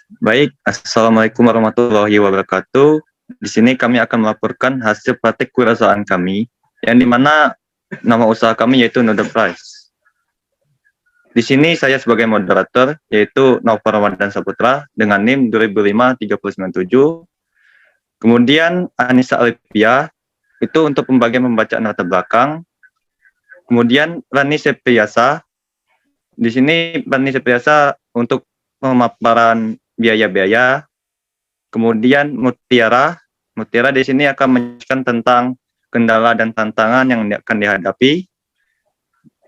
Baik, Assalamualaikum warahmatullahi wabarakatuh. Di sini kami akan melaporkan hasil praktek kewirausahaan kami, yang dimana nama usaha kami yaitu Noodle Price. Di sini saya sebagai moderator, yaitu Nova Ramadan Saputra, dengan NIM 2005-3097. Kemudian Anissa Alipia, itu untuk pembagian pembacaan latar belakang. Kemudian Rani Septriasa, di sini Rani Septriasa untuk pemaparan biaya-biaya. Kemudian Mutiara di sini akan menjelaskan tentang kendala dan tantangan yang akan dihadapi.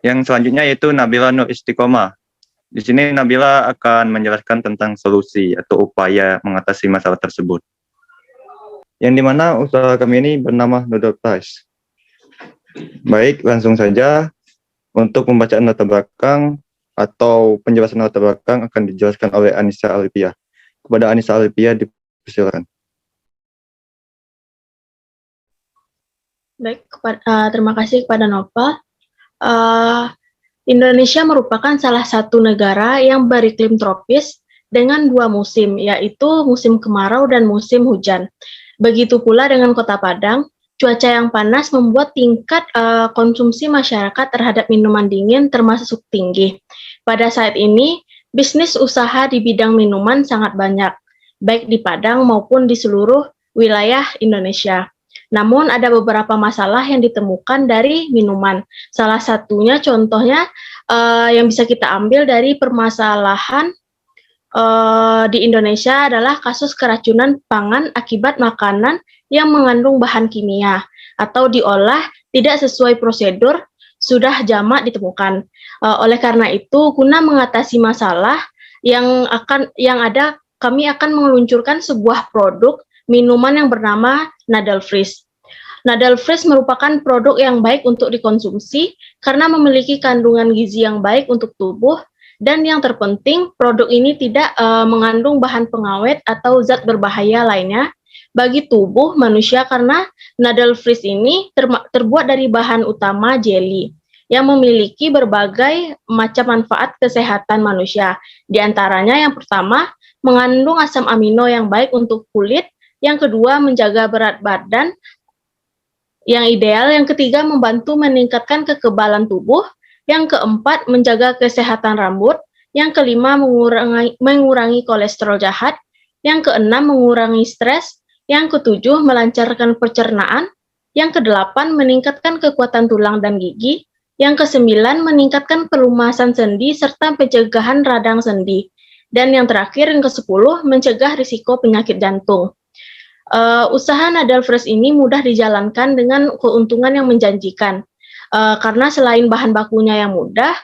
Yang selanjutnya yaitu Nabila Nur Istiqomah. Di sini Nabila akan menjelaskan tentang solusi atau upaya mengatasi masalah tersebut. Yang dimana usaha kami ini bernama Noodle Price. Baik, langsung saja untuk pembacaan latar belakang atau penjelasan latar belakang akan dijelaskan oleh Anissa Alipia. Kepada Anissa Alipia dipersilakan. Baik, terima kasih kepada Nova. Indonesia merupakan salah satu negara yang beriklim tropis dengan 2 musim, yaitu musim kemarau dan musim hujan. Begitu pula dengan Kota Padang, cuaca yang panas membuat tingkat konsumsi masyarakat terhadap minuman dingin termasuk tinggi. Pada saat ini, bisnis usaha di bidang minuman sangat banyak, baik di Padang maupun di seluruh wilayah Indonesia. Namun ada beberapa masalah yang ditemukan dari minuman. Salah satunya contohnya yang bisa kita ambil dari permasalahan di Indonesia adalah kasus keracunan pangan akibat makanan yang mengandung bahan kimia atau diolah tidak sesuai prosedur sudah jamak ditemukan. Oleh karena itu, guna mengatasi masalah yang ada, kami akan meluncurkan sebuah produk minuman yang bernama Noodle Freeze. Noodle Freeze merupakan produk yang baik untuk dikonsumsi karena memiliki kandungan gizi yang baik untuk tubuh, dan yang terpenting produk ini tidak mengandung bahan pengawet atau zat berbahaya lainnya bagi tubuh manusia karena Noodle Freeze ini terbuat dari bahan utama jelly yang memiliki berbagai macam manfaat kesehatan manusia. Di antaranya yang pertama, mengandung asam amino yang baik untuk kulit, yang kedua menjaga berat badan yang ideal, yang ketiga membantu meningkatkan kekebalan tubuh, yang keempat menjaga kesehatan rambut, yang kelima mengurangi kolesterol jahat, yang keenam mengurangi stres, yang ketujuh melancarkan pencernaan, yang kedelapan meningkatkan kekuatan tulang dan gigi, yang kesembilan meningkatkan pelumasan sendi serta pencegahan radang sendi, dan yang terakhir yang ke-10 mencegah risiko penyakit jantung. Usaha Noodle Freeze ini mudah dijalankan dengan keuntungan yang menjanjikan, karena selain bahan bakunya yang mudah,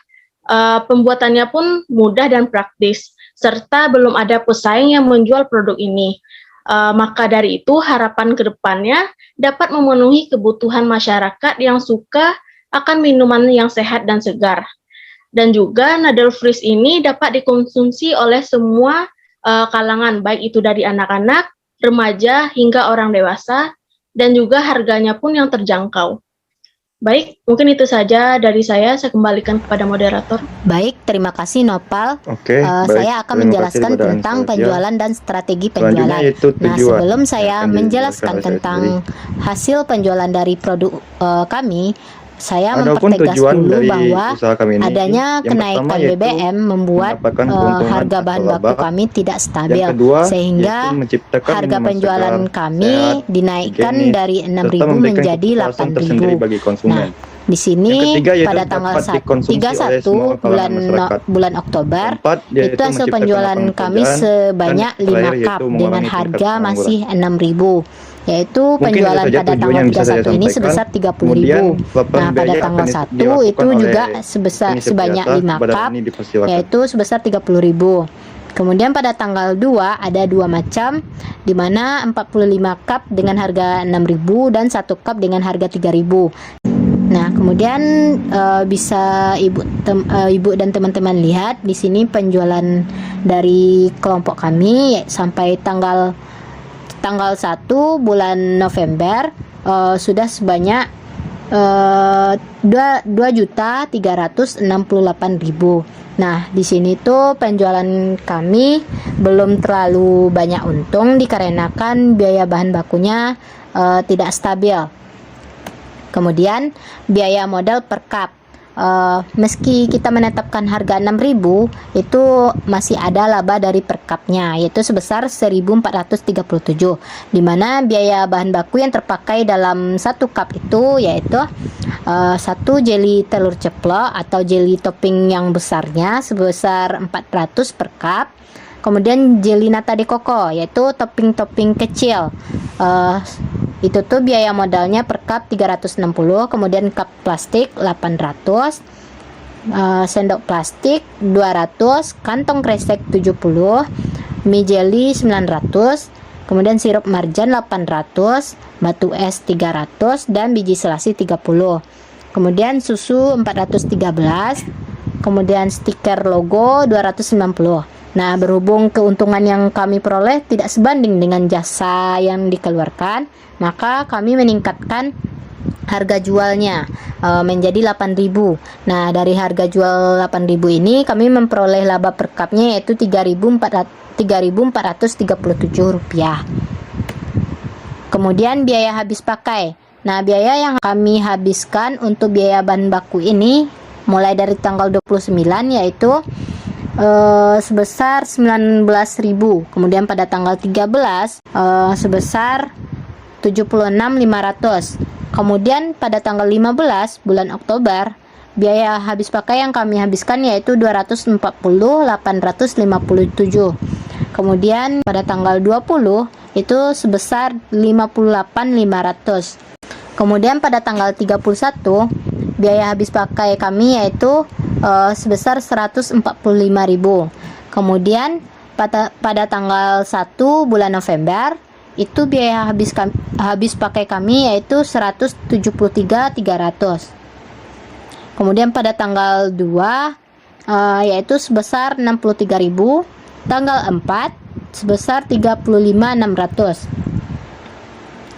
pembuatannya pun mudah dan praktis, serta belum ada pesaing yang menjual produk ini. Maka dari itu harapan kedepannya dapat memenuhi kebutuhan masyarakat yang suka akan minuman yang sehat dan segar. Dan juga Noodle Freeze ini dapat dikonsumsi oleh semua kalangan, baik itu dari anak-anak, remaja hingga orang dewasa, dan juga harganya pun yang terjangkau. Baik, mungkin itu saja dari saya kembalikan kepada moderator. Baik, terima kasih Nopal. Saya akan menjelaskan tentang penjualan dan strategi penjualan. Nah, sebelum saya menjelaskan tentang hasil penjualan dari produk kami, saya mempertegas dulu bahwa adanya kenaikan BBM membuat harga bahan baku kami tidak stabil, sehingga harga penjualan kami dinaikkan dari 6.000 menjadi 8.000. Nah, di sini pada tanggal 31 bulan Oktober itu hasil penjualan kami sebanyak 5 cup dengan harga masih 6.000. Yaitu penjualan pada tanggal 31 ini sebesar 30.000. Nah, pada tanggal 1 itu juga sebanyak 5 cup, yaitu sebesar 30.000. Kemudian pada tanggal 2 ada 2 macam, di mana 45 cup dengan harga 6.000 dan 1 cup dengan harga 3.000. Nah, kemudian bisa ibu dan teman-teman lihat di sini penjualan dari kelompok kami sampai tanggal 1 bulan November sudah sebanyak 2.368.000. Nah, di sini tuh penjualan kami belum terlalu banyak untung dikarenakan biaya bahan bakunya tidak stabil. Kemudian biaya modal per cup. Meski kita menetapkan harga 6.000, itu masih ada laba dari per cupnya, yaitu sebesar 1.437, di mana biaya bahan baku yang terpakai dalam satu cup itu yaitu satu jeli telur ceplok atau jeli topping yang besarnya sebesar 400 per cup. Kemudian jeli nata de coco yaitu topping-topping kecil, itu tuh biaya modalnya per cup 360. Kemudian cup plastik 800, sendok plastik 200, kantong kresek 70, mie jelly 900, kemudian sirup marjan 800, batu es 300, dan biji selasi 30. Kemudian susu 413, kemudian stiker logo 290. Nah, berhubung keuntungan yang kami peroleh tidak sebanding dengan jasa yang dikeluarkan, maka kami meningkatkan harga jualnya menjadi 8.000. Nah, dari harga jual 8.000 ini kami memperoleh laba per cupnya yaitu 3.437 rupiah. Kemudian biaya habis pakai. Nah, biaya yang kami habiskan untuk biaya bahan baku ini mulai dari tanggal 29 yaitu sebesar 19.000. Kemudian pada tanggal 13 sebesar 76.500. Kemudian pada tanggal 15 bulan Oktober, biaya habis pakai yang kami habiskan yaitu 240.857. Kemudian pada tanggal 20 itu sebesar 58.500. Kemudian pada tanggal 31 biaya habis pakai kami yaitu sebesar 145.000. Kemudian pada tanggal 1 bulan November itu biaya habis pakai kami yaitu 173.300. Kemudian pada tanggal 2 yaitu sebesar 63.000. Tanggal 4 sebesar 35.600.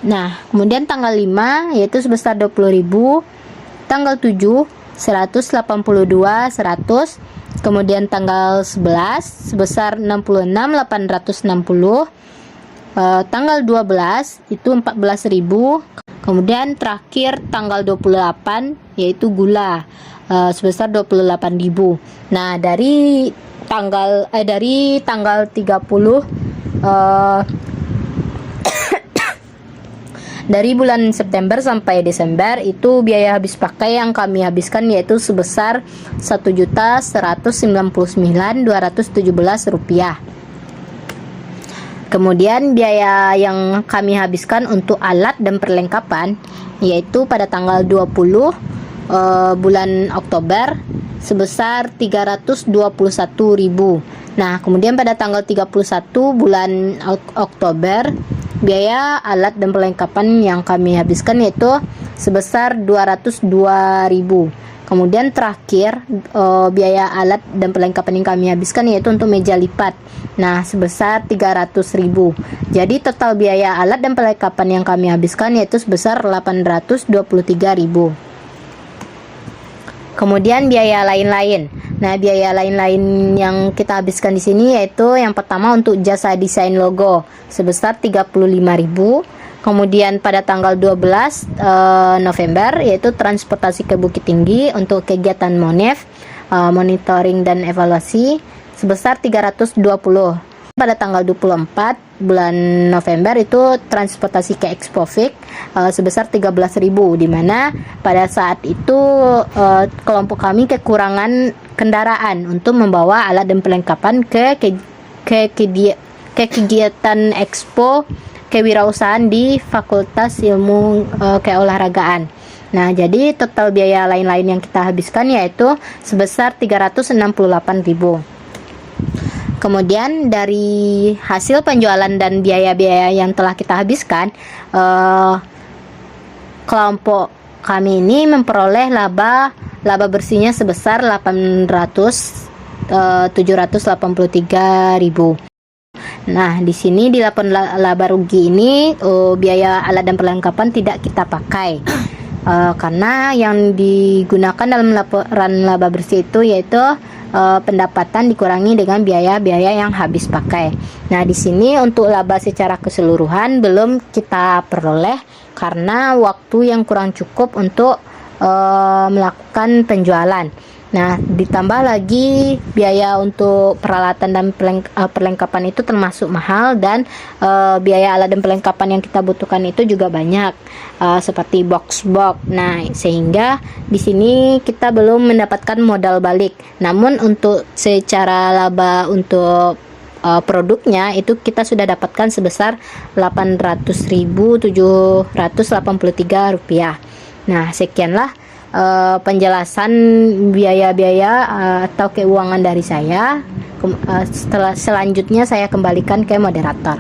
Nah, kemudian tanggal 5 yaitu sebesar 20.000. Tanggal 7 182.100. Kemudian tanggal 11 sebesar 66.860. Tanggal 12 itu 14.000. Kemudian terakhir tanggal 28 yaitu gula sebesar 28.000. Nah, dari tanggal 30 dari bulan September sampai Desember itu biaya habis pakai yang kami habiskan yaitu sebesar 1.199.217 rupiah. Kemudian biaya yang kami habiskan untuk alat dan perlengkapan yaitu pada tanggal 20 bulan Oktober sebesar 321.000. Nah, kemudian pada tanggal 31 bulan Oktober biaya alat dan perlengkapan yang kami habiskan yaitu sebesar 202.000. Kemudian terakhir biaya alat dan perlengkapan yang kami habiskan yaitu untuk meja lipat. Nah, sebesar 300.000. Jadi total biaya alat dan perlengkapan yang kami habiskan yaitu sebesar 823.000. Kemudian biaya lain-lain. Nah, biaya lain-lain yang kita habiskan di sini yaitu yang pertama untuk jasa desain logo sebesar 35.000. Kemudian pada tanggal 12 November yaitu transportasi ke Bukit Tinggi untuk kegiatan MONEF, monitoring dan evaluasi sebesar 320. Pada tanggal 24 bulan November itu transportasi ke Expofik sebesar 13.000, di mana pada saat itu kelompok kami kekurangan kendaraan untuk membawa alat dan perlengkapan ke kegiatan Expo kewirausahaan di Fakultas Ilmu Keolahragaan. Nah, jadi total biaya lain-lain yang kita habiskan yaitu sebesar 368.000. Kemudian dari hasil penjualan dan biaya-biaya yang telah kita habiskan, kelompok kami ini memperoleh laba bersihnya sebesar 783.000. Nah, di sini di laporan laba rugi ini biaya alat dan perlengkapan tidak kita pakai karena yang digunakan dalam laporan laba bersih itu yaitu pendapatan dikurangi dengan biaya-biaya yang habis pakai. Nah, di sini untuk laba secara keseluruhan belum kita peroleh karena waktu yang kurang cukup untuk melakukan penjualan. Nah, ditambah lagi biaya untuk peralatan dan perlengkapan itu termasuk mahal, dan biaya alat dan perlengkapan yang kita butuhkan itu juga banyak, seperti box-box. Nah, sehingga di sini kita belum mendapatkan modal balik. Namun untuk secara laba untuk produknya itu kita sudah dapatkan sebesar Rp800.783. Nah, sekianlah penjelasan biaya-biaya atau keuangan dari saya. Selanjutnya saya kembalikan ke moderator.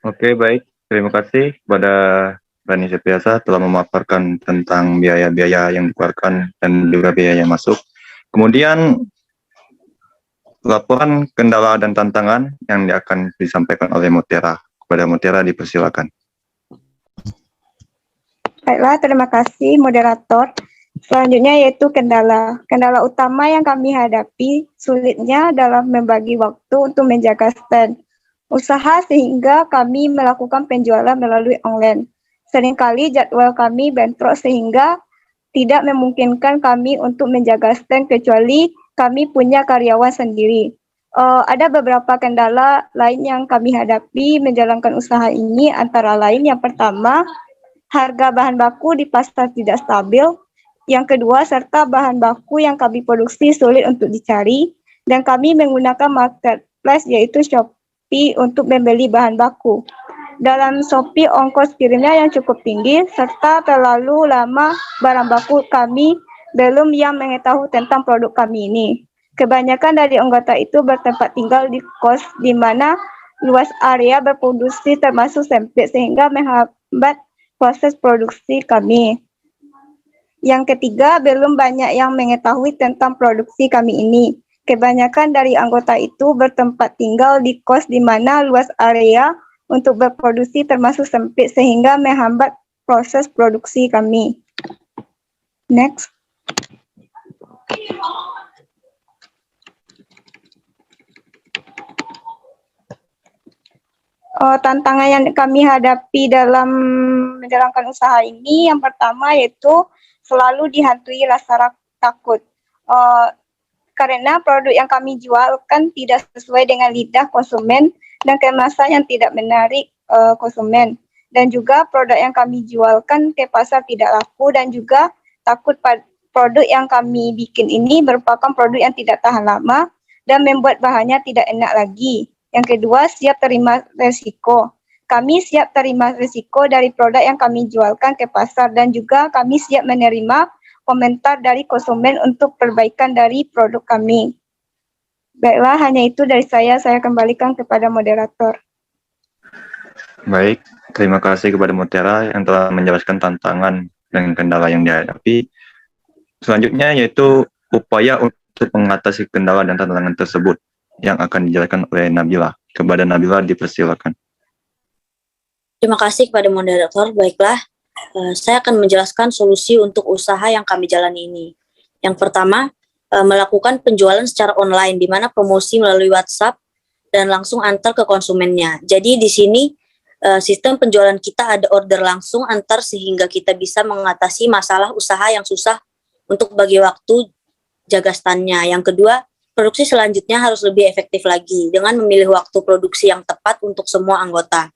Oke, baik. Terima kasih kepada Rani Septiasa telah memaparkan tentang biaya-biaya yang dikeluarkan dan juga biaya yang masuk. Kemudian, laporan kendala dan tantangan yang akan disampaikan oleh Mutiara. Kepada Mutiara dipersilakan. Baiklah, terima kasih moderator. Selanjutnya yaitu kendala. Kendala utama yang kami hadapi sulitnya dalam membagi waktu untuk menjaga stand usaha sehingga kami melakukan penjualan melalui online. Seringkali jadwal kami bentrok sehingga tidak memungkinkan kami untuk menjaga stand kecuali kami punya karyawan sendiri. Ada beberapa kendala lain yang kami hadapi menjalankan usaha ini, antara lain yang pertama, harga bahan baku di pasar tidak stabil. Yang kedua, serta bahan baku yang kami produksi sulit untuk dicari, dan kami menggunakan marketplace yaitu Shopee untuk membeli bahan baku. Dalam Shopee, ongkos kirimnya yang cukup tinggi, serta terlalu lama barang baku kami belum yang mengetahui tentang produk kami ini. Kebanyakan dari anggota itu bertempat tinggal di kos di mana luas area berproduksi termasuk sempit sehingga menghambat proses produksi kami. Yang ketiga, belum banyak yang mengetahui tentang produksi kami ini. Kebanyakan dari anggota itu bertempat tinggal di kos di mana luas area untuk berproduksi termasuk sempit sehingga menghambat proses produksi kami. Next. Tantangan yang kami hadapi dalam menjalankan usaha ini, yang pertama yaitu selalu dihantui rasa takut. Karena produk yang kami jualkan tidak sesuai dengan lidah konsumen dan kemasan yang tidak menarik konsumen. Dan juga produk yang kami jualkan ke pasar tidak laku, dan juga takut produk yang kami bikin ini merupakan produk yang tidak tahan lama dan membuat bahannya tidak enak lagi. Yang kedua, siap terima resiko. Kami siap terima risiko dari produk yang kami jualkan ke pasar, dan juga kami siap menerima komentar dari konsumen untuk perbaikan dari produk kami. Baiklah, hanya itu dari saya kembalikan kepada moderator. Baik, terima kasih kepada Mutiara yang telah menjelaskan tantangan dan kendala yang dihadapi. Selanjutnya yaitu upaya untuk mengatasi kendala dan tantangan tersebut yang akan dijelaskan oleh Nabila. Kepada Nabila dipersilakan. Terima kasih kepada moderator. Baiklah, saya akan menjelaskan solusi untuk usaha yang kami jalani ini. Yang pertama, melakukan penjualan secara online, di mana promosi melalui WhatsApp dan langsung antar ke konsumennya. Jadi di sini sistem penjualan kita ada order langsung antar sehingga kita bisa mengatasi masalah usaha yang susah untuk bagi waktu jaga standnya. Yang kedua, produksi selanjutnya harus lebih efektif lagi dengan memilih waktu produksi yang tepat untuk semua anggota.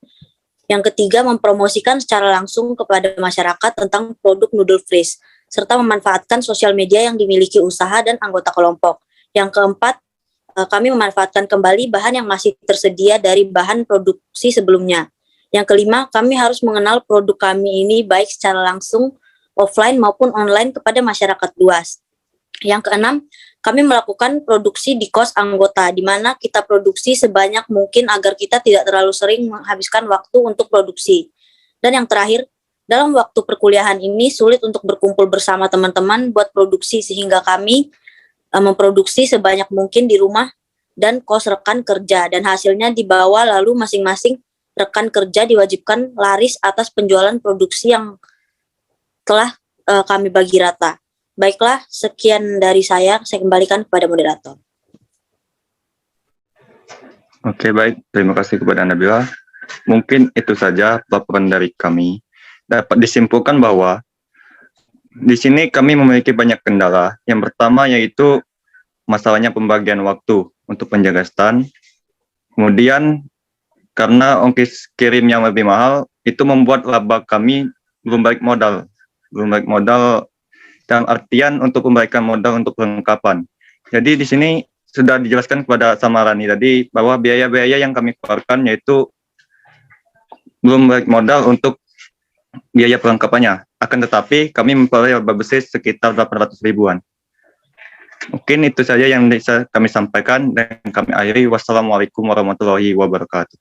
Yang ketiga, mempromosikan secara langsung kepada masyarakat tentang produk Noodle Fresh, serta memanfaatkan sosial media yang dimiliki usaha dan anggota kelompok. Yang keempat, kami memanfaatkan kembali bahan yang masih tersedia dari bahan produksi sebelumnya. Yang kelima, kami harus mengenal produk kami ini baik secara langsung, offline maupun online kepada masyarakat luas. Yang keenam, kami melakukan produksi di kos anggota, di mana kita produksi sebanyak mungkin agar kita tidak terlalu sering menghabiskan waktu untuk produksi. Dan yang terakhir, dalam waktu perkuliahan ini sulit untuk berkumpul bersama teman-teman buat produksi, sehingga kami memproduksi sebanyak mungkin di rumah dan kos rekan kerja, dan hasilnya dibawa lalu masing-masing rekan kerja diwajibkan laris atas penjualan produksi yang telah kami bagi rata. Baiklah, sekian dari saya kembalikan kepada moderator. Oke, baik. Terima kasih kepada Nabila. Mungkin itu saja laporan dari kami. Dapat disimpulkan bahwa di sini kami memiliki banyak kendala. Yang pertama yaitu masalahnya pembagian waktu untuk penjaga stand. Kemudian karena ongkos kirim yang lebih mahal, itu membuat laba kami belum balik modal. Dalam artian untuk memberikan modal untuk perlengkapan. Jadi di sini sudah dijelaskan kepada Samarani tadi bahwa biaya-biaya yang kami keluarkan yaitu belum balik modal untuk biaya perlengkapannya. Akan tetapi kami memperoleh laba bersih sekitar 800 ribuan. Mungkin itu saja yang bisa kami sampaikan dan kami akhiri. Wassalamualaikum warahmatullahi wabarakatuh.